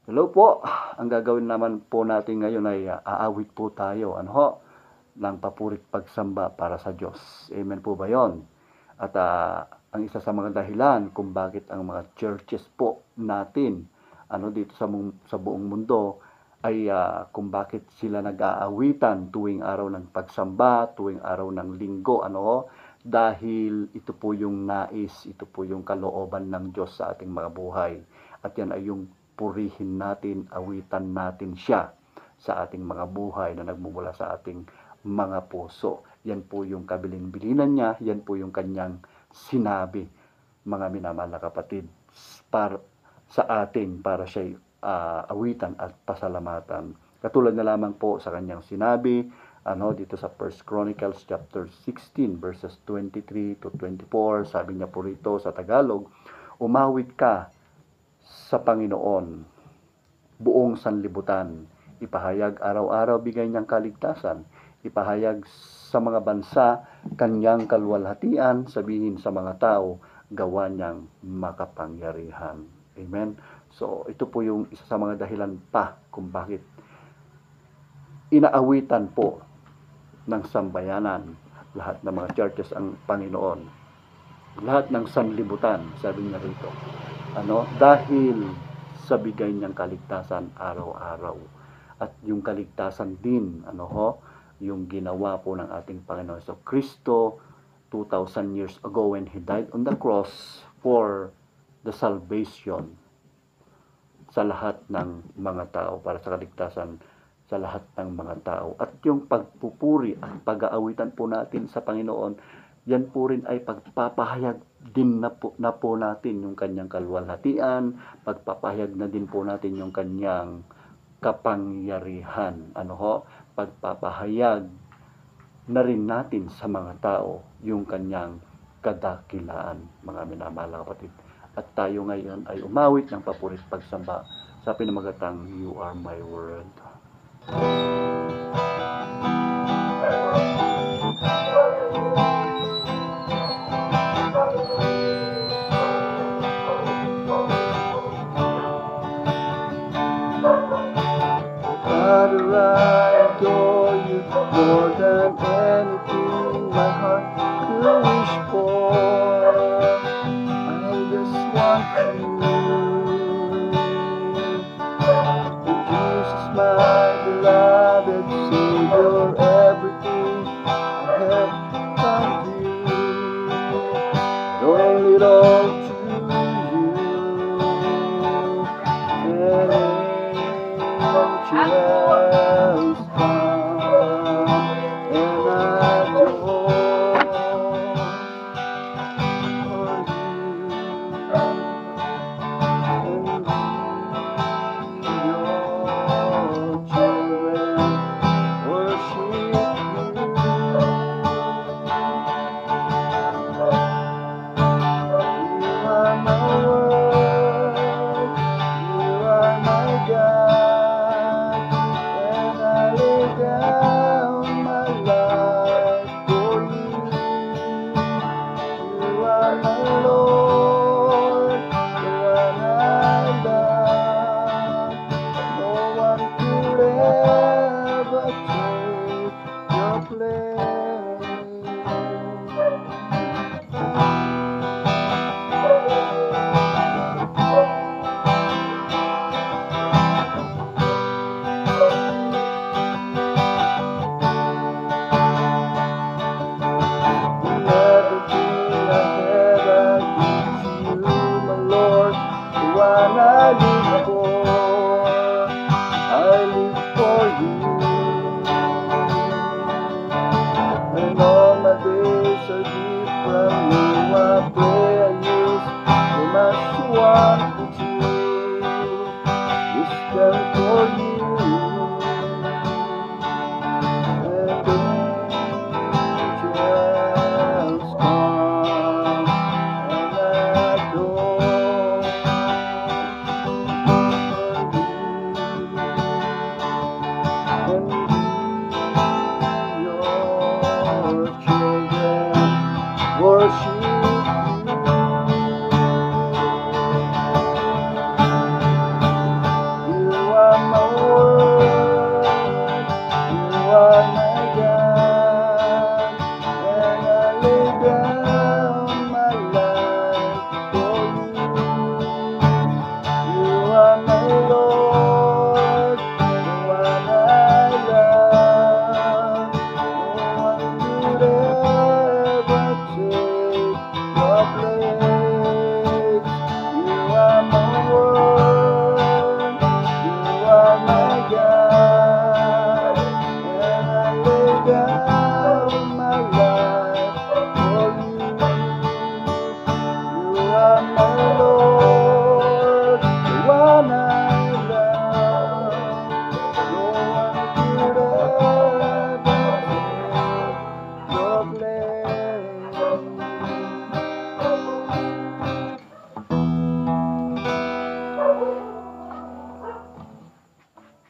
Hello po, ang gagawin naman po natin ngayon ay aawit po tayo, ng papurit pagsamba para sa Diyos. Amen po ba yon? At ang isa sa mga dahilan kung bakit ang mga churches po natin, dito sa buong mundo, ay kung bakit sila nag-aawitan tuwing araw ng pagsamba, tuwing araw ng linggo, dahil ito po yung nais, ito po yung kalooban ng Diyos sa ating mga buhay. At yan ay yung purihin natin, awitan natin siya sa ating mga buhay na nagmumula sa ating mga puso. Yan po yung kabilin-bilinan niya, yan po yung kanyang sinabi, mga minamahal na kapatid, para sa atin, para siya awitan at pasalamatan. Katulad na lamang po sa kanyang sinabi, dito sa 1 Chronicles chapter 16 verses 23 to 24, sabi niya po rito sa Tagalog, umawit ka sa Panginoon, buong sanlibutan, ipahayag araw-araw bigay niyang kaligtasan, ipahayag sa mga bansa kanyang kaluwalhatian, sabihin sa mga tao, gawa niyang makapangyarihan. Amen? So, ito po yung isa sa mga dahilan pa kung bakit inaawitan po ng sambayanan, lahat ng mga churches ang Panginoon, lahat ng sanlibutan, sabi niya rito. Dahil sa bigay niyang kaligtasan araw-araw. At yung kaligtasan din, yung ginawa po ng ating Panginoon so Kristo 2,000 years ago when He died on the cross for the salvation sa lahat ng mga tao, para sa kaligtasan sa lahat ng mga tao. At yung pagpupuri at pag-aawitan po natin sa Panginoon, yan po rin ay pagpapahayag din na po natin yung kanyang kaluwalhatian, pagpapahayag na din po natin yung kanyang kapangyarihan. Pagpapahayag na rin natin sa mga tao yung kanyang kadakilaan, mga minamahal na kapatid. At tayo ngayon ay umawit ng papurit pagsamba sa pinamagatang You Are My World. Father, I adore you more than anything my heart could wish for. I just want you. Jesus, my beloved Savior.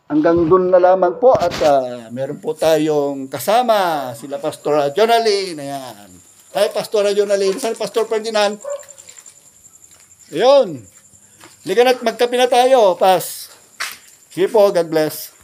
hanggang doon na lamang po at meron po tayong kasama sila Pastor Jonaline. Ayan. Hi, Pastor Jonaline. Saan Pastor Ferdinand? Ayun. Liga na't magkape na tayo, Pas. Sige po, God bless.